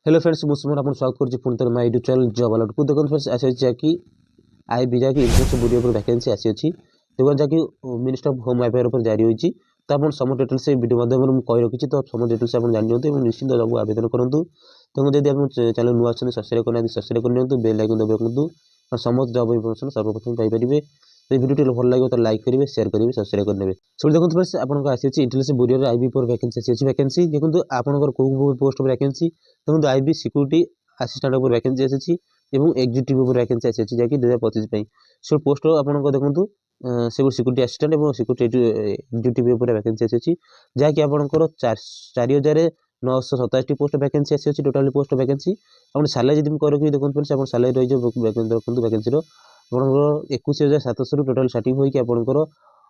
Hello friends ମୁଁ ସୁମନ ଆପଣ ସ୍ୱାଗତ କରୁଛି ପୁଣି ଥରେ ମାଇ ୟୁଟ୍ୟୁବ୍ ଚ୍ୟାନେଲ୍ ଜବ୍ ଆଲର୍ଟକୁ। ଦେଖନ୍ତୁ ଫ୍ରେଣ୍ଡସ୍ ଆସିଅଛି ଯାହାକି ଆଇବି ଯାହାକି ଇଣ୍ଟର୍ନସିପ୍ ଭିଡ଼ିଓ ଉପରେ ଭ୍ୟାକେନ୍ସି ଆସିଅଛି। ଦେଖନ୍ତୁ ଯାହାକି ମିନିଷ୍ଟର ଅଫ୍ ହୋମ୍ ଆଫେୟାର୍ ଉପରେ ଜାରି ହୋଇଛି। ତ ଆପଣ ସମସ୍ତ ଡିଟେଲ୍ସ ଏହି ଭିଡ଼ିଓ ମାଧ୍ୟମରେ ମୁଁ କହି ରଖିଛି, ତ ସମସ୍ତ ଡିଟେଲ୍ସ ଆପଣ ଜାଣିନିଅନ୍ତୁ ଏବଂ ନିଶ୍ଚିତ ତାକୁ ଆବେଦନ କରନ୍ତୁ। ତେଣୁ ଯଦି ଆପଣ ଚ୍ୟାନେଲ୍ ନୂଆ ଅଛନ୍ତି ସବସ୍କ୍ରାଇବ୍ କରିନାହାନ୍ତି ସବସ୍କ୍ରାଇବ୍ କରିନିଅନ୍ତୁ, ବେଲ୍ ଆଇକନ୍ ଦବାନ୍ତୁ, ସମସ୍ତ ଜବ୍ ଇନଫର୍ମେସନ୍ ସର୍ବପ୍ରଥମେ ପାଇପାରିବେ। तो भिडियो ଭଲ ଲାଗିବ ତ ଲାଇକ୍ କରିବେ, ସେୟାର କରିବେ, ସବସ୍କ୍ରାଇବ୍ କରିନେବେ। ସେଠି ଦେଖନ୍ତୁ फ्रेंड्स ଆପଣଙ୍କ ଆସିଅଛି ଇଣ୍ଟର୍ନସିପ୍ ଭିଡ଼ିଓରେ ଆଇବି ଉପରେ ଭ୍ୟାକେନ୍ସି ଆସିଅଛି। ଭ୍ୟାକେନ୍ସି ଦେଖନ୍ତୁ ଆପଣଙ୍କର କୋଉ ପୋଷ୍ଟ ଉପରେ ଭ୍ୟାକେନ୍ସି ଦେଖନ୍ତୁ ଆଇବି ସିକ୍ୟୁରିଟି ଆସିଷ୍ଟାଣ୍ଟ ଉପରେ ଭ୍ୟାକେନ୍ସି ଆସିଛି ଏବଂ ଏକ୍ଜିକ୍ୟୁଟିଭ୍ ଉପରେ ଭ୍ୟାକେନ୍ସି ଆସିଛି ଯାହାକି 2025 ପାଇଁ। ସେ ପୋଷ୍ଟ ଆପଣଙ୍କ ଦେଖନ୍ତୁ ସିଭିଲ୍ ସିକ୍ୟୁରିଟି ଆସିଷ୍ଟାଣ୍ଟ ଏବଂ ସିକ୍ୟୁରିଟି ଏକ୍ଜିକ୍ୟୁଟିଭ୍ ଉପରେ ଭ୍ୟାକେନ୍ସି ଆସିଛି ଯାହାକି ଆପଣଙ୍କର 4,927ଟି ପୋଷ୍ଟ ଭ୍ୟାକେନ୍ସି ଆସିଛି। ଟୋଟାଲି ପୋଷ୍ଟ ଭ୍ୟାକେନ୍ସି ଆପଣ ସାଲାରୀ ଯଦି ମୁଁ କରିକି ଦେଖନ୍ତୁ फ्रेंड्स ଆପଣ ସାଲାରୀ ରହିଯିବ ଦେଖନ୍ତୁ ଭ୍ୟାକେନ୍ସିର ଆପଣଙ୍କର 21,700 ଟୋଟାଲ ଷ୍ଟାର୍ଟିଂ ହୋଇକି ଆପଣଙ୍କର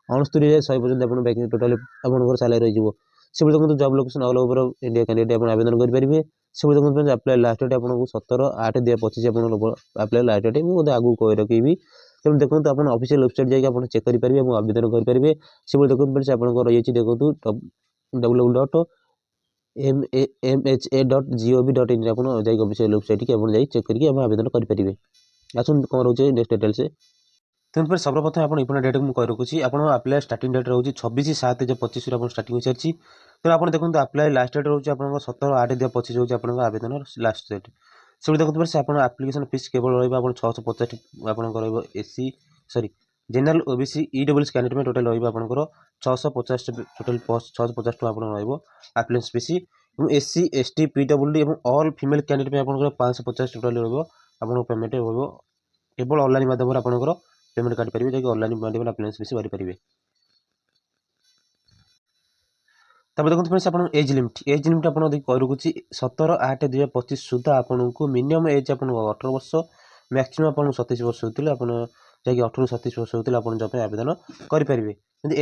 69,100 ପର୍ଯ୍ୟନ୍ତ ଆପଣ ଟୋଟାଲି ଆପଣଙ୍କର ସାଲାରୀ ରହିଯିବ। ସେଭଳି ଦେଖନ୍ତୁ job location all over India candidate ଆପଣ ଆବେଦନ କରିପାରିବେ। ସେଭଳି ଦେଖନ୍ତୁ ଆପ୍ଲାଏ ଲାଷ୍ଟ ଡେଟ୍ ଆପଣଙ୍କୁ 17/8/2025 ଆପଣଙ୍କ ଆପ୍ଲାଏ ଲାଷ୍ଟ ଡେଟ୍ ମୁଁ ମଧ୍ୟ ଆଗକୁ କହି ରଖିବି। ତେଣୁ ଦେଖନ୍ତୁ ଆପଣ ଅଫିସିଆଲ ୱେବସାଇଟ୍ ଯାଇକି ଆପଣ ଚେକ୍ କରିପାରିବେ ଏବଂ ଆବେଦନ କରିପାରିବେ। ସେଭଳି ଦେଖନ୍ତୁ ଆପଣଙ୍କର ରହିଛି ଦେଖନ୍ତୁ www.mha.gov.in ଆପଣ ଯାଇକି ଅଫିସିଆଲ ୱେବସାଇଟ୍ କି ଆପଣ ଯାଇ ଚେକ୍ କରିକି ଆପଣ ଆବେଦନ କରିପାରିବେ। ଆସନ୍ତୁ କ'ଣ ରହୁଛି ନେକ୍ସଟ ଡିଟେଲ୍ସ। ତେଣୁପରେ ସର୍ବପ୍ରଥମେ ଆପଣ ଇମ୍ପୋର୍ଟାଣ୍ଟ ଡେଟ୍ ମୁଁ କହି ରଖୁଛି। ଆପଣ ଆପ୍ଲାଏ ଷ୍ଟାର୍ଟିଂ ଡେଟ୍ ରହୁଛି 26/7/25 ଆପଣ ଷ୍ଟାର୍ଟିଂ ହୋଇସାରିଛି। ତେଣୁ ଆପଣ ଦେଖନ୍ତୁ ଆପ୍ଲାଏ ଲାଷ୍ଟ ଡେଟ୍ ରହୁଛି ଆପଣଙ୍କ 17/8/2025 ହେଉଛି ଆପଣଙ୍କ ଆବେଦନ ଲାଷ୍ଟ ଡେଟ୍। ସେଭଳି ଦେଖନ୍ତୁ ସେ ଆପଣ ଆପ୍ଲିକେସନ୍ ଫିସ୍ କେବଳ ରହିବ ଆପଣ 650 ଆପଣଙ୍କ ରହିବ ଜେନେରାଲ ଓବିସି ଇଡବ୍ଲ୍ୟୁଏସ୍ କ୍ୟାଣ୍ଡିଡେଟ୍ ପାଇଁ ଟୋଟାଲ୍ ରହିବ ଆପଣଙ୍କର 650 ଟୋଟାଲ୍ 650 ଟଙ୍କା ଆପଣଙ୍କର ରହିବ ଆପ୍ଲିକେସନ୍ ଫିସ୍ ଏବଂ ଏସ୍ସି ଏସ୍ଟି ପିଡବ୍ଲ୍ୟୁଡି ଏବଂ ଅଲ୍ ଫିମେଲ୍ କ୍ୟାଣ୍ଡିଡେଟ୍ ପାଇଁ ଆପଣଙ୍କର 550 ଟୋଟାଲ୍ ରହିବ ଆପଣଙ୍କ ପେମେଣ୍ଟ ରହିବ। କେବଳ ଅନଲାଇନ୍ ମାଧ୍ୟମରେ ଆପଣଙ୍କର पेमेंट काटिपारे जैसे ऑनलाइन माध्यम आप्लायंस बेसी भरिपारे। तब देखो फ्रेंड्स आप एज लिमिट आप कही रखुच्छी 17/8/2025 सुधा आपको मिनिमम एज आप 18 वर्ष मैक्सिमम आप 27 वर्ष होते आप 18 ରୁ 27 वर्ष होते आप जब आवेदन करेंगे।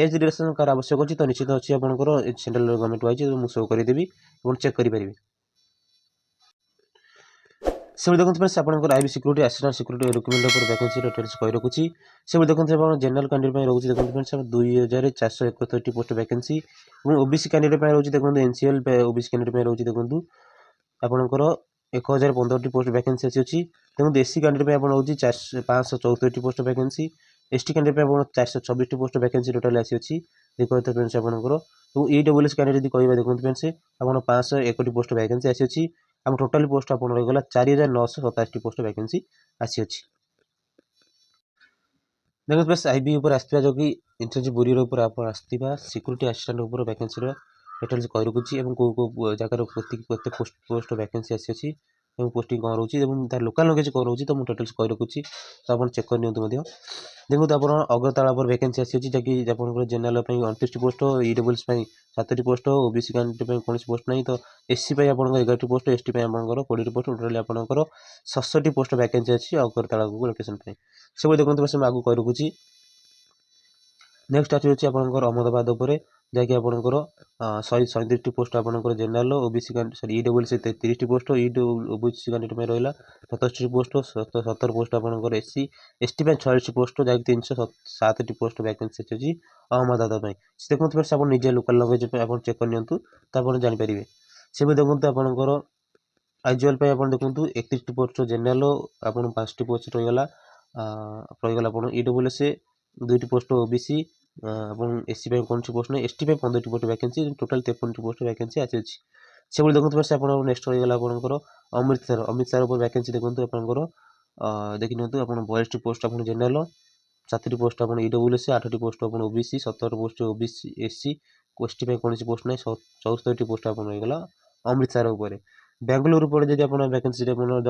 एज रिलेक्शन कार आवश्यक अच्छी तो निश्चित अच्छी आपंकर सेंट्रल गवर्नमेंट वाइज मुझे शो करदेवी और चेक करेंगे। से देखते हैं आपंकर IB security assistant security recruitment vacancy details कही रखुच्छी। से देखते हैं जनरल कैंडिडेट रोचे देखते 2,471 पोस्ट वैकेंसी और ओबीसी कैंडिडेट रोचे देखते एनसीएल ओबीसी कैंडिडेट रोचे देखते आपंकर 1,015 पोस्ट वैकेंसी अच्छी। देखते एससी कैंडिडेट आप रोचे 574 पोस्ट वैकेंसी एसटी कैंडिडेट आप 426 पोस्ट वैकेंसी टोटाल आसी देखते आपंकर ईडब्ल्यूएस कैंडिडेट कह देखते आप 501 पोस्ट वैकेंसी आसी आम टोटाल पोस्ट आप रहीगला 4,927 पोस्ट वैकेंसी आसी। देखो बस आईबी ऊपर आसता जो कि इंटर्नशिप बुरीर ऊपर आप आसता सिक्यूरिटी असिस्टेंट ऊपर वैकेंसी डिटेल्स कही रखुच्छी और कौ जगार केते पोस्ट वैकेंसी आसी पोस्टिंग कौन रोचे तार लोकाल लैंग्वेज कौन रोचे तो मुझे डिटेल्स कही रखुच्छी तो आप चेक कर देखो आप अगरतला पर वैकेंसी आसी जैकि जेनेराल 29 पोस्ट ईडब्ल्यूएस 7टी पोस्ट ओबीसी कैंडिडेट कौन पोस्ट नहीं तो एससी आप 11टी पोस्ट एसटी आप 20टी पोस्ट टोटाल आपंकर 67 पोस्ट वैकेंसी अच्छी अगरतला लोकेशन सब देखते मैं आगे कही रखुच्छी। नेक्स्ट आसी आपंकर अहमदाबाद उपर जैकि आपंकर 137 पोस्ट आपंकर जेनेराल ओबीसी सॉरी ईडब्ल्यूएस 30टी पोस्ट ओबीसी कैंडिडेट रहा 77 पोस्ट 17 पोस्ट आपंकर एससी एसटी 46 पोस्ट जैक 307टी पोस्ट वैकेंसी अच्छी अहमदाबाद देखते आप निजे लोकाल लैंग्वेज आप चेक कर तो जापर से भी देखते आपंकर आईजुआल आप देखते 31टी पोस्ट जेनेराल आप 5टी पोस्ट रहीगला आप ईडब्ल्यूएस 2टी पोस्ट ओबीसी एससी कौन पोस्ट नहीं एसटी 15टी पोस्ट वैकेंसी टोटाल 53टी पोस्ट वैकेंसी आसी से देखते आप नेक्स्ट रहीगला आपंकर अमृतसर पर वैकेंसी देखते आपंकर देखी आप 42टी पोस्ट आप जेनेराल 7टी पोस्ट आप ईडब्ल्यूएस 8टी पोस्ट आप OBC 17 post OBC SC ST कौन पोस्ट नहीं 74टी पोस्ट आप रहीगला अमृतसर उपर। बेंगलुरु पर जब आप वैकेंसी जब कर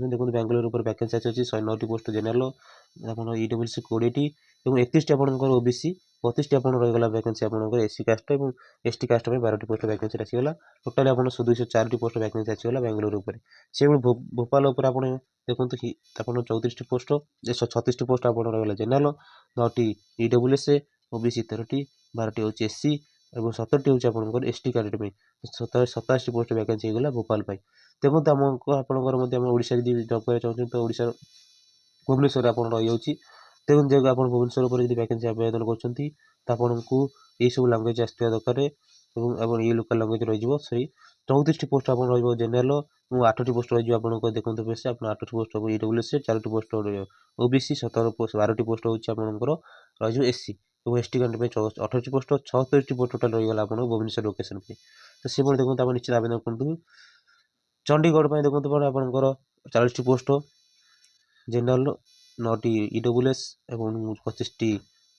देखते बेंगलुरु पर वैकेंसी अच्छी 109टी पोस्ट जेनेराल आप ईडब्ल्यूएस 20टी और 31टी आपंकर ओबीसी 32टी आप रहीगला वैकेंसी आपंकर एससी कास्ट और एसटी कास्ट 12टी पोस्ट वैकेंसी आसीगला टोटाल आप 204टी पोस्ट वैकेंसी आसीगला बेंगलुरु पर। से भोपाल उपर आप देखते आप 34टी पोस्ट 36टी पोस्ट आप रहीगला जेनेराल 9टी ईडब्ल्यूएस ओबीसी 13टी 12टी हूँ एससी और 17टी हूँ आपंकर एसटी कैंडिडेट 27टी पोस्ट वैकेंसी होगा भोपाल देखते आमको आपंकर जब कर चाहते तो ओडिशा भुवनेश्वर आप रही देखते जब आप भुवनेश्वर पर वैकेंसी आवेदन कर आपको यही सब लैंग्वेज आसवा दरकार ये लोकल लैंग्वेज रही 34ଟି ପୋଷ୍ଟ ଆପଣ ରହିବ ଜେନେରାଲ ଏବଂ 8ଟି ପୋଷ୍ଟ ରହିଯିବ ଆପଣଙ୍କ ଦେଖନ୍ତୁ ବେଶୀ ଆପଣ 8ଟି ପୋଷ୍ଟ ହେବ ଇଡବ୍ଲ୍ୟୁଏସ୍ 4ଟି ପୋଷ୍ଟ ରହିବ ଓବିସି 12ଟି ପୋଷ୍ଟ ହେଉଛି ଆପଣଙ୍କର ରହିଯିବ ଏସସି ଏବଂ ଏସଟି କ୍ୟାଣ୍ଡିଡେଟ୍ ପାଇଁ 18ଟି ପୋଷ୍ଟ 76ଟି ପୋଷ୍ଟ ଟୋଟାଲ ରହିଗଲା ଆପଣଙ୍କ ଭୁବନେଶ୍ୱର ଲୋକେସନ ପାଇଁ ତ ସେଭଳି ଦେଖନ୍ତୁ ଆପଣ ନିଶ୍ଚିତ ଆବେଦନ କରନ୍ତୁ। ଚଣ୍ଡିଗଡ଼ ପାଇଁ ଦେଖନ୍ତୁ କ'ଣ ଆପଣଙ୍କର 40ଟି ପୋଷ୍ଟ ଜେନେରାଲ 9ଟି ଇଡବ୍ଲ୍ୟୁଏସ୍ ଏବଂ 25ଟି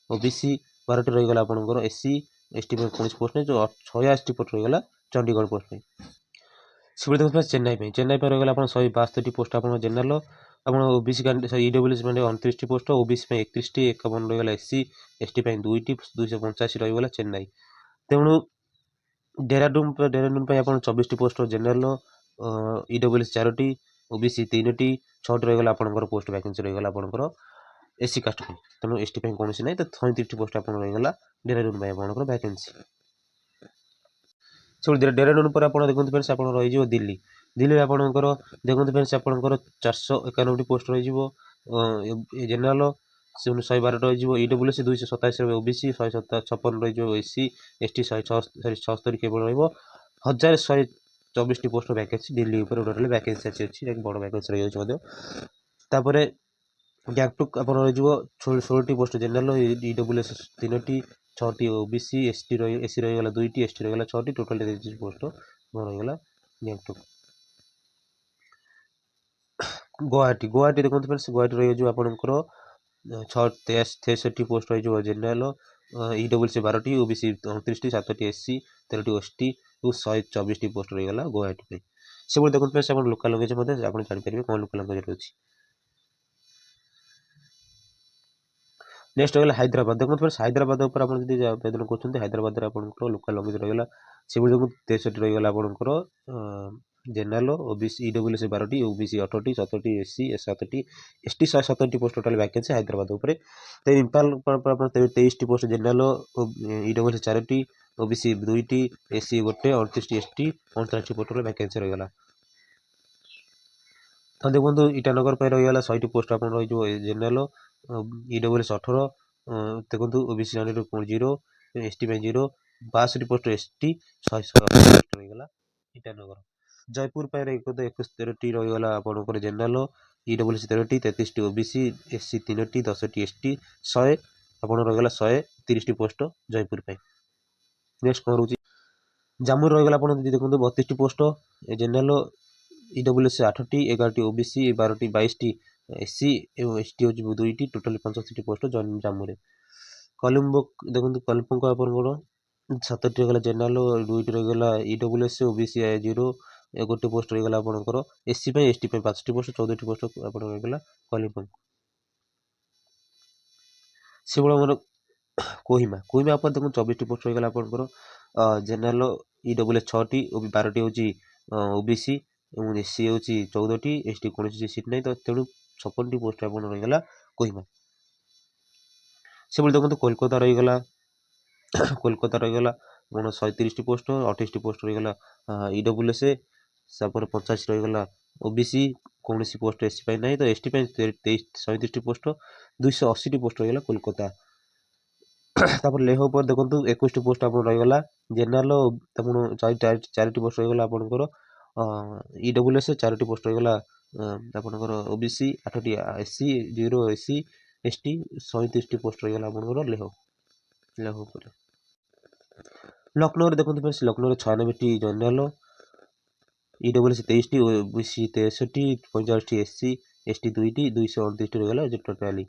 ଓବିସି 12ଟି ରହିଗଲା ଆପଣଙ୍କର ଏସସି ଏସଟି ପାଇଁ 19 ପୋଷ୍ଟ ନାହିଁ 86ଟି ପୋଷ୍ଟ ରହିଗଲା ଚଣ୍ଡିଗଡ଼ ପୋଷ୍ଟ ପାଇଁ। ସେଭଳି ଦେଖନ୍ତୁ ଚେନ୍ନାଇ ପାଇଁ ରହିଗଲା ଆପଣ 162ଟି ପୋଷ୍ଟ ଆପଣଙ୍କ ଜେନେରାଲ ଆପଣ ଓବିସି ଇଡବ୍ଲ୍ୟୁଏସ୍ ପାଇଁ 29ଟି ପୋଷ୍ଟ ଓବିସି ପାଇଁ 31ଟି 51 ରହିଗଲା ଏସସି ଏସଟି ପାଇଁ 2ଟି 285 ରହିଗଲା ଚେନ୍ନାଇ। ତେଣୁ ଡେରାଡୁନ ପାଇଁ ଆପଣ 24ଟି ପୋଷ୍ଟ ଜେନେରାଲ ଇଡବ୍ଲ୍ୟୁଏସ୍ 4ଟି ଓବିସି 3ଟି 6ଟି ରହିଗଲା ଆପଣଙ୍କର ପୋଷ୍ଟ ଭ୍ୟାକେନ୍ସି ରହିଗଲା ଆପଣଙ୍କର ଏସସି କାଷ୍ଟ ପାଇଁ ତେଣୁ ଏସଟି ପାଇଁ କୌଣସି ନାହିଁ ତ 33ଟି ପୋଷ୍ଟ ଆପଣ ରହିଗଲା ଡେରାଡୁନ ପାଇଁ ଆପଣଙ୍କର ଭ୍ୟାକେନ୍ସି। ସେଭଳି ଡେରାଡୁନ ପରେ ଆପଣ ଦେଖନ୍ତୁ ଫ୍ରେଣ୍ଡସ୍ ଆପଣ ରହିଯିବ ଦିଲ୍ଲୀରେ ଆପଣଙ୍କର ଦେଖନ୍ତୁ ଫ୍ରେଣ୍ଡସ୍ ଆପଣଙ୍କର 491ଟି ପୋଷ୍ଟ ରହିଯିବ ଜେନେରାଲ 112 ରହିଯିବ ଇଡବ୍ଲ୍ୟୁଏସ୍ 287 ରହିବ ଓବିସି 156 ରହିଯିବ ଏସସି ଏସଟି 176 କେବଳ ରହିବ 1124ଟି ପୋଷ୍ଟ ଭ୍ୟାକେନ୍ସି ଦିଲ୍ଲୀ ଉପରେ ଟୋଟାଲି ଭ୍ୟାକେନ୍ସି ଅଛି ବଡ଼ ଭ୍ୟାକେନ୍ସି ରହିଯାଉଛି ମଧ୍ୟ। ତାପରେ ଗ୍ୟାଙ୍ଗଟକ୍ ଆପଣ ରହିଯିବ 16ଟି ପୋଷ୍ଟ ଜେନେରାଲ ଇଡବ୍ଲ୍ୟୁଏସ୍ 3ଟି 6ଟି ଓବିସି ଏସସି ରହିଗଲା 2ଟି ଏସଟି ରହିଗଲା 6ଟି ଟୋଟାଲି 33 ପୋଷ୍ଟ ରହିଗଲା ଗ୍ୟାଙ୍ଗଟକ୍। ଗୁଆହାଟୀ ଦେଖନ୍ତୁ ଗୁଆହାଟୀ ରହିଯିବ ଆପଣଙ୍କର 63ଟି ପୋଷ୍ଟ ରହିଯିବ ଜେନେରାଲ ଇଡବ୍ଲ୍ୟୁଏସ୍ 12ଟି ଓବିସି 29ଟି 7ଟି ଏସସି 13ଟି ଏସଟି ଏବଂ 124ଟି ପୋଷ୍ଟ ରହିଗଲା ଗୁଆହାଟୀ ପାଇଁ। ସେଭଳି ଦେଖନ୍ତୁ ଫ୍ରେଣ୍ଡସ୍ ଆପଣ ଲୋକାଲ୍ ଲାଙ୍ଗୁଏଜ୍ ମଧ୍ୟ ଆପଣ ଜାଣିପାରିବେ କ'ଣ ଲୋକାଲ୍ ଲାଙ୍ଗୁଏଜ୍ ରହୁଛି। ନେକ୍ସଟ ରହିଲା ହାଇଦ୍ରାବାଦ ଦେଖନ୍ତୁ ଫ୍ରେଣ୍ଡସ୍ ହାଇଦ୍ରାବାଦ ଉପରେ ଆପଣ ଯଦି ଆବେଦନ କରୁଛନ୍ତି ହାଇଦ୍ରାବାଦରେ ଆପଣଙ୍କର ଲୋକାଲ୍ ଲାଙ୍ଗୁଏଜ୍ ରହିଗଲା ସେଭଳି ଦେଖନ୍ତୁ 63ଟି ରହିଗଲା ଆପଣଙ୍କର ଜେନେରାଲ ଓବିସି ଇଡବ୍ଲ୍ୟୁଏସ୍ 12ଟି ଓବିସି 18ଟି 17ଟି ଏସସି 7ଟି ଏସଟି 117ଟି ପୋଷ୍ଟ ଟୋଟାଲ ଭ୍ୟାକେନ୍ସି ହାଇଦ୍ରାବାଦ ଉପରେ। ତ ଇମ୍ଫାଲ ଆପଣ 23ଟି ପୋଷ୍ଟ ଜେନେରାଲ ଇଡବ୍ଲ୍ୟୁଏସ୍ 4ଟି ଓବିସି 2ଟି ଏସସି 1 38ଟି ଏସଟି 39ଟି ପୋଷ୍ଟ ଭ୍ୟାକେନ୍ସି ରହିଗଲା। ତ ଦେଖନ୍ତୁ ଇଟାନଗର ପାଇଁ ରହିଗଲା 100ଟି ପୋଷ୍ଟ ଆପଣ ରହିଯିବ ଜେନେରାଲ ଇଡବ୍ଲ୍ୟୁଏସ୍ 18 ଦେଖନ୍ତୁ ଓବିସି 0 ଏସଟି ପାଇଁ 0 62ଟି ପୋଷ୍ଟ ଏସଟି 100 ପୋଷ୍ଟ ରହିଗଲା ଇଟାନଗର। ଜୟପୁର ପାଇଁ 71ଟି ରହିଗଲା ଆପଣଙ୍କର ଜେନେରାଲ ଇଡବ୍ଲ୍ୟୁଏସ୍ 13ଟି 33ଟି ଓବିସି ଏସସି 3ଟି 10ଟି ଏସଟି 100 ଆପଣ ରହିଗଲା 130ଟି ପୋଷ୍ଟ ଜୟପୁର ପାଇଁ। ନେକ୍ସଟ କ'ଣ ରହୁଛି ଜାମ୍ମୁରେ ରହିଗଲା ଆପଣ ଯଦି ଦେଖନ୍ତୁ 32ଟି ପୋଷ୍ଟ ଜେନେରାଲ ଇଡବ୍ଲ୍ୟୁଏସ୍ 8ଟି 11ଟି ଓବିସି 12ଟି 22ଟି ଏସସି ଏବଂ ଏସଟି ହେଉଛି 2ଟି ଟୋଟାଲି 65ଟି ପୋଷ୍ଟ ଜାମ୍ମୁରେ। କଲିମ୍ବୋ ଦେଖନ୍ତୁ କଲିମ୍ପୋଙ୍କ ଆପଣଙ୍କର 7ଟି ରହିଗଲା ଜେନେରାଲ 2ଟି ରହିଗଲା ଇଡବ୍ଲ୍ୟୁଏସ୍ ଓବିସି 0 ଗୋଟେ ପୋଷ୍ଟ ରହିଗଲା ଆପଣଙ୍କର ଏସସି ପାଇଁ ଏସଟି ପାଇଁ 5ଟି ପୋଷ୍ଟ 14ଟି ପୋଷ୍ଟ ଆପଣ ରହିଗଲା କଲିମ୍ପୋ। ସେଭଳି ଆମର କୋହିମା ଆପଣ ଦେଖନ୍ତୁ 24ଟି ପୋଷ୍ଟ ରହିଗଲା ଆପଣଙ୍କର ଜେନେରାଲ ଇଡବ୍ଲ୍ୟୁଏସ୍ 6ଟି 12ଟି ହେଉଛି ଓବିସି ଏବଂ ଏସସି ହେଉଛି 14ଟି ଏସଟି କୌଣସି ସିଟ୍ ନାହିଁ ତ ତେଣୁ 56ଟି ପୋଷ୍ଟ ଆପଣ ରହିଗଲା କୋହିମା। ସେଭଳି ଦେଖନ୍ତୁ କୋଲକାତା ରହିଗଲା ଆପଣ 130ଟି ପୋଷ୍ଟ 28ଟି ପୋଷ୍ଟ ରହିଗଲା ଇଡବ୍ଲ୍ୟୁଏସ୍ ତାପରେ 85 ରହିଗଲା ଓବିସି କୌଣସି ପୋଷ୍ଟ ଏସସି ପାଇଁ ନାହିଁ ତ ଏସଟି ପାଇଁ 37ଟି ପୋଷ୍ଟ 280ଟି ପୋଷ୍ଟ ରହିଗଲା କୋଲକାତା। ତାପରେ ଲେହ ଉପରେ ଦେଖନ୍ତୁ 21ଟି ପୋଷ୍ଟ ଆପଣ ରହିଗଲା ଜେନେରାଲ ଆପଣ 4ଟି ପୋଷ୍ଟ ରହିଗଲା ଆପଣଙ୍କର ଇଡବ୍ଲ୍ୟୁଏସ୍ 4ଟି ପୋଷ୍ଟ ରହିଗଲା ଆପଣଙ୍କର ଓବିସି 8ଟି ଏସସି 0 ଏସସି ଏସଟି 37ଟି ପୋଷ୍ଟ ରହିଗଲା ଆପଣଙ୍କର ଲେହ ଉପରେ। ଲକ୍ଷ୍ନୌରେ ଦେଖନ୍ତୁ ଲକ୍ଷ୍ନୌରେ 96ଟି ଜେନେରାଲ ଇଡବ୍ଲ୍ୟୁଏସ୍ 23ଟି ଓବିସି 63ଟି 45ଟି ଏସସି ଏସଟି 2ଟି 229ଟି ରହିଗଲା ଟୋଟାଲି।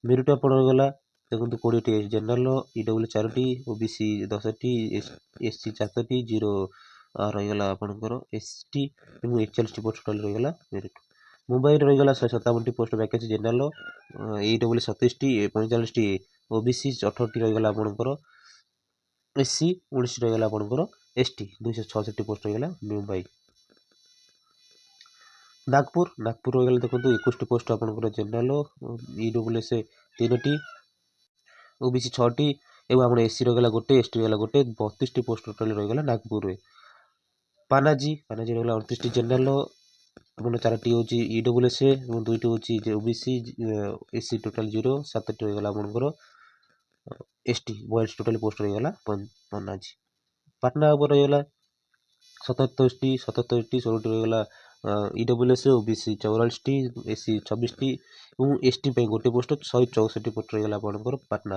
ମେରିଟ ଆପଣ ରହିଗଲା ଦେଖନ୍ତୁ 20ଟି ଜେନେରାଲ ଇଡବ୍ଲ୍ୟୁଏସ୍ 4ଟି ଓବିସି 10ଟି ଏସସି 7ଟି 0 ରହିଗଲା ଆପଣଙ୍କର ଏସଟି ଏବଂ 41ଟି ପୋଷ୍ଟ ଟୋଟାଲି ରହିଗଲା ମେରିଟ। ମୁମ୍ବାଇରେ ରହିଗଲା 157ଟି ପୋଷ୍ଟ ଭ୍ୟାକେନ୍ସି ଜେନେରାଲ ଇଡବ୍ଲ୍ୟୁଏସ୍ 37ଟି 45ଟି ଓବିସି 18ଟି ରହିଗଲା ଆପଣଙ୍କର ଏସସି 19ଟି ରହିଗଲା ଆପଣଙ୍କର ଏସଟି 266ଟି ପୋଷ୍ଟ ରହିଗଲା ମୁମ୍ବାଇ। ନାଗପୁର ରହିଗଲା ଦେଖନ୍ତୁ 21ଟି ପୋଷ୍ଟ ଆପଣଙ୍କର ଜେନେରାଲ ଇଡବ୍ଲ୍ୟୁଏସ୍ 3ଟି ଓବିସି 6ଟି ଏବଂ ଆମର ଏସସି ରହିଗଲା ଗୋଟେ ଏସଟି ରହିଗଲା ଗୋଟେ 32ଟି ପୋଷ୍ଟ ଟୋଟାଲି ରହିଗଲା ନାଗପୁରରେ। ପାନାଜୀ ରହିଗଲା 29ଟି ଜେନେରାଲ ଆପଣ 4ଟି ହେଉଛି ଇଡବ୍ଲ୍ୟୁଏସ୍ ଏବଂ 2ଟି ହେଉଛି ଓବିସି ଏସସି ଟୋଟାଲି 0 7ଟି ରହିଗଲା ଆପଣଙ୍କର ଏସଟି 42 ଟୋଟାଲି ପୋଷ୍ଟ ରହିଗଲା ପାନାଜୀ। ପାଟନା ଉପରେ ରହିଗଲା सतहत्तरटी 16टी रहीगला EWS OBC 44टी SC 26टी और ST पे गोटे पोस्ट 164 पोस्ट रहीगला आपनकर पाटना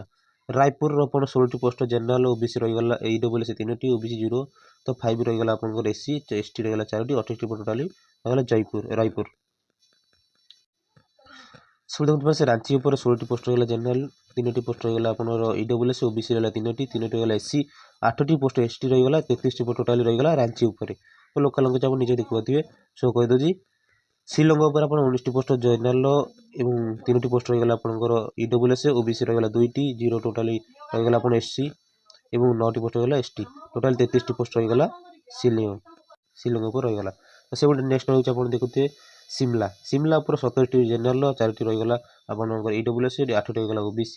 रायपुर अपन 16टी पोस्ट जनरल OBC रहीगला EWS 3टी OBC 0 तो 5 रहीगला आपनकर SC ST रहीगला 4टी 28टी पोस्ट टोटली रहीगला जयपुर रायपुर सुविधा से रांची ऊपर 16टी पोस्ट रहीगला जनरल 3टी पोस्ट रहीगला आपनकर EWS OBC रहीगला 3टी रहीगला SC 8टी पोस्ट ST रहीगला 33टी पोस्ट टोटली रहीगला रांची ऊपर तो लोकल लैंग्वेज आप निजे देखिए सो कह दूसरी श्रीलंका उपर आप 19टी पोस्ट जनरल और 3टी पोस्ट रहीगला आपनकर EWS OBC रहीगला 2टी 0 टोटली रहीगला आपन SC और 9टी पोस्ट रहीगला ST टोटल 33टी पोस्ट रहीगला श्रीलंका उपर रहीगला तो से गोटे नेक्स्ट रही आप देखुए शिमला शिमला उपर 17टी जनरल 4टी रहीगला आपनकर EWS 8टी रहीगला OBC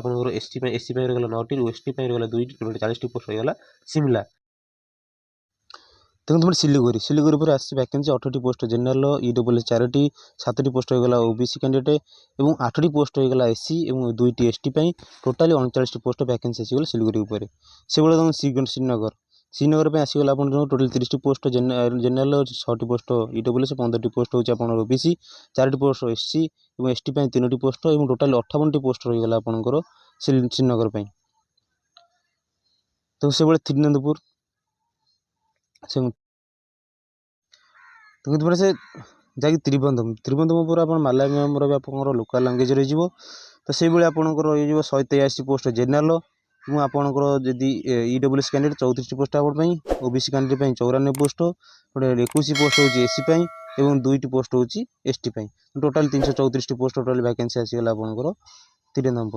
आपनकर ST रहीगला 9टी ST रहीगला 2टी टोटल 40टी पोस्ट रहीगला शिमला देखो तुम सिलीगुड़ी पर आसी वैकेंसी 18टी पोस्ट जनरल EWS 4टी 7टी पोस्ट रहीगला OBC कैंडिडेट और 8टी पोस्ट रहीगला SC और 2टी ST टोटाली 39टी पोस्ट वैकेंसी आसीगला सिलीगुड़ी उपर से तुम श्रीनगर श्रीनगर पे आसीगला आप टोटाल 30टी पोस्ट जनरल 6टी पोस्ट EWS 15टी पोस्ट होची आपन OBC 4टी पोस्ट SC और ST 3टी पोस्ट और टोटाल 58टी पोस्ट रहीगला आपनकर श्रीनगर पे तो से त्रिवेंद्रपुर से तो से जैक त्रिबंधम पर आप मालायालम लोकल लैंग्वेज रही तो से आपंकर रही 183 पोस्ट जनरल और आपंकर जदि EWS कैंडिडेट 34टी पोस्ट आप OBC कैंडिडेट 94 पोस्ट 21 पोस्ट होची SC और 2टी पोस्ट होची ST टोटाल 334टी पोस्ट टोटाल वैकेंसी आसीगला आपंकर त्रिवेंद्रम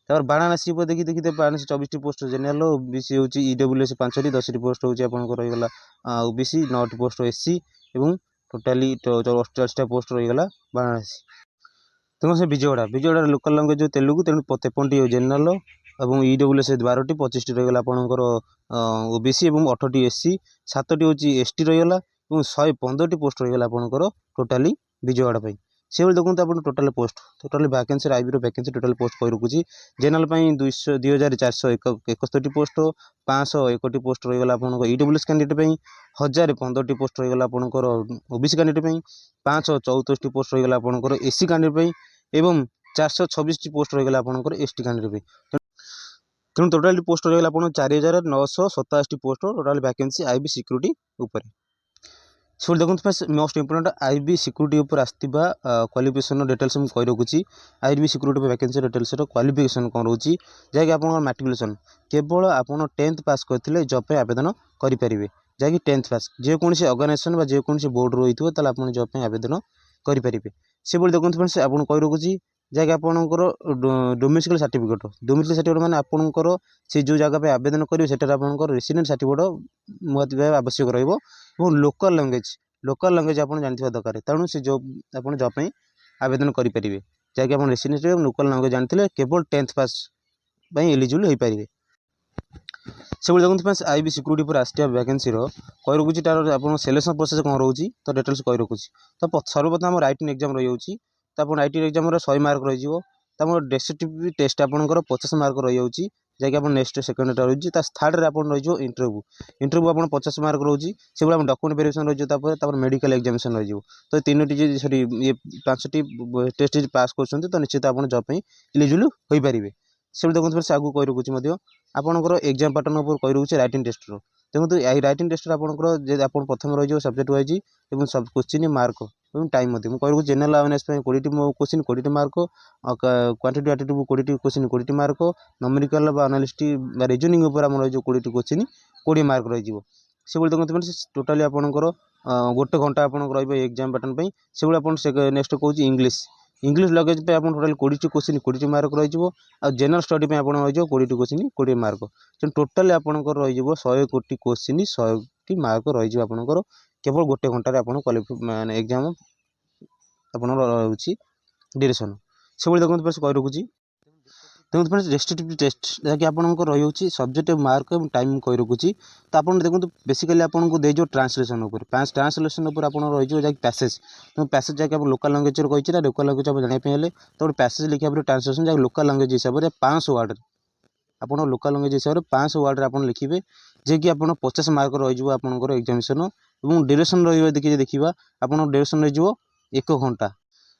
तार बाराणसी देखी देखते बाराणसी 24टी पोस्ट जनरल OBC होची EWS 5टी 10टी पोस्ट होची आपनकर रहीगला OBC 9टी पोस्ट SC और टोटाली 48टा पोस्ट रहीगला बाराणसी तेणु से विजयवाड़ा लोकल लैंग्वेज तेलुगु तेणु 53टी जनरल और EWS 12टी 25टी रहीगला आपनकर OBC और 8टी SC 7टी होची ST रहीगला और 115टी पोस्ट रहीगला आपनकर टोटाली विजयवाड़ा पे से देखो आप total post total vacancy IB vacancy total post कही रखुची जनरल 2471टी पोस्ट 501टी पोस्ट रहीगला आपनकर EWS कैंडिडेट 1015टी पोस्ट रहीगला आपनकर OBC कैंडिडेट 564टी पोस्ट रहीगला आपनकर SC कैंडिडेट एवं 426टी पोस्ट रहीगला आपनकर ST कैंडिडेट तेणु टोटाल पोस्ट रहीगला आपन 4987टी post total vacancy IB security ऊपर सो देखो मोस्ट इंपोर्टेंट आईबी सिक्यूरिटी ऊपर आसवा क्वालिफिकेशन डिटेल्स मुझे कही रखुची IB security vacancy details qualification कौन रोचे जैक आप मैट्रिकुलेसन केवल आप 10th पास करते जॉब पे आवेदन करेंगे जैक 10th पास जेकोसी ऑर्गेनाइजेशन जेकोसी बोर्ड रही है आप जॉब पे आवेदन करेंगे से देखो से आपको कही रखुची जैक आपंकर डोमेस्टिकल सर्टिफिकेट मैंने आपंकर से जो जगह पे आवेदन करेंगे सेटा आपंकर रेसिडेंट सर्टिफिकेट आवश्यक रही लोकल लैंग्वेज आप जानते दरकार तेणु से जॉब आप जॉब पे आवेदन करेंगे जैक आप रेसिडेंट लोकल लैंग्वेज जानते केवल 10th पास एलिजिबल हो पारे से देखो आईबी सिक्यूरिटी पर आसवा वैकेंसी कही रखुची तार आप सिलेक्शन प्रोसेस कौन रोचे तो डिटेल्स कही रखुची तो सर्वप्रथम राइटिंग एग्जाम रही तो आप राइटिंग एग्जाम 100 मार्क रही तो डेस्क्रिप्टिव टेस्ट आपंकर 50 मार्क रही जैक आप नेक्स्ट सेकेंड रही थर्ड आप रही इंटरव्यू आप 50 मार्क रोचे से डॉक्यूमेंट वेरिफिकेशन रही मेडिकल एग्जामिनेशन रही तो 3टी सॉरी ये 5टी टेस्ट पास कर तो निश्चित आप जॉब पे एलिजिबल हो पारे से देखो से आगे कही रखुची आपंकर एग्जाम पैटर्न उपर कही रखुचे रईटिंग टेस्ट देखो रईटिंग टेस्ट आपंकर आप प्रथम रही सब्जेक्ट वाइज और सब क्वेश्चन मार्क और टाइम मुझे कही जनरल अवेयरनेस 20टी क्वेश्चन 20टी मार्क क्वांटिटी एटीट्यूड 20टी क्वेश्चन 20टी मार्क न्यूमेरिकल एनालिस्ट रीजनिंग उपर आम रही 20टी क्वेश्चन 20 मार्क रही से देखो टोटाली आपंकर गोटे घंटा आप एग्जाम पैटर्न से आप नेक्स्ट कौन इंग्लिश लैंग्वेज पे आप टोटाल 20टी क्वेश्चन 20टी मार्क रही जनरल स्टडी पे आप रही 20टी क्वेश्चन 20 मार्क टोटाली आपंकर रही 100 क्वेश्चन 100टी मार्क रही आपंकर केवल गोटे घंटे आप माने एग्जाम आप रोचे ड्यूरेशन से देखो कही रखुची देखो डेस्क्रिप्टिव टेस्ट जैसे आपंकर रही सब्जेक्ट मार्क और टाइम कही रखुची तो आप देखो बेसिकली आपको देजो ट्रांसलेसन ट्रांसलेसन आप रही जैक पैसेज तो पैसेज जैक आप लोकल लैंग्वेज कही लोकल लैंग्वेज आप जानापी तो पैसेज लिखा ट्रांसलेसन जैक लोकल लैंग्वेज हिसाब से 500 वर्ड आप लोकल लैंग्वेज हिसाब से 500 वर्ड आप लिखे जे कि आपण 50 मार्क रही आपंकर एग्जामिनेशन और ड्यूरेशन रही देखा आप ड्यूरेशन रही 1 घंटा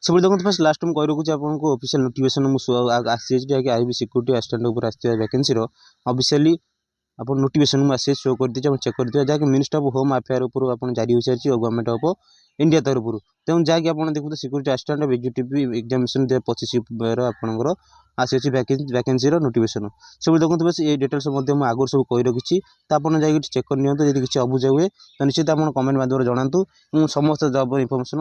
से देखो फर्स्ट लास्ट मैं कही रखुच्छी आपको ऑफिशियल नोटिफिकेशन आसी जैक आईबी सिक्योरिटी असिस्टेंट आसता वैकेंसी ऑफिशियली आप नोटिफिकेशन में आसी शो कर दीजिए चेक कर दिया जहाँकि मिनिस्टर ऑफ होम अफेयर ऊपर आप जारी हो सारी गवर्नमेंट ऑफ इंडिया तरफ तेणु जहाँकि आप देखते सिक्योरिटी असिस्टेंट एग्जीक्यूटिव एग्जामिनेशन 2025 आपंकर आसी वैकेंसी नोटिफिकेशन सब देखते बस ये डिटेल्स आगुरी सब कही रखी तो आप चेक कर नियंतु यदि किसी अबुझ हुए तो निश्चित आप कमेंट माध्यम जनातु समस्त जॉब इनफॉरमेशन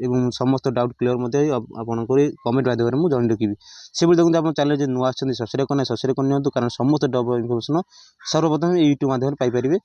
एवं समस्त डाउट क्लियर आपको कमेंट माध्यम मुझे जन रखी से देखते आप चैनल नुआ सब्सक्राइब करना सब्सक्राइब कर नियंतु कारण समस्त जॉब इनफॉरमेशन सर्वप्रथम यूट्यूब माध्यम पाइपर।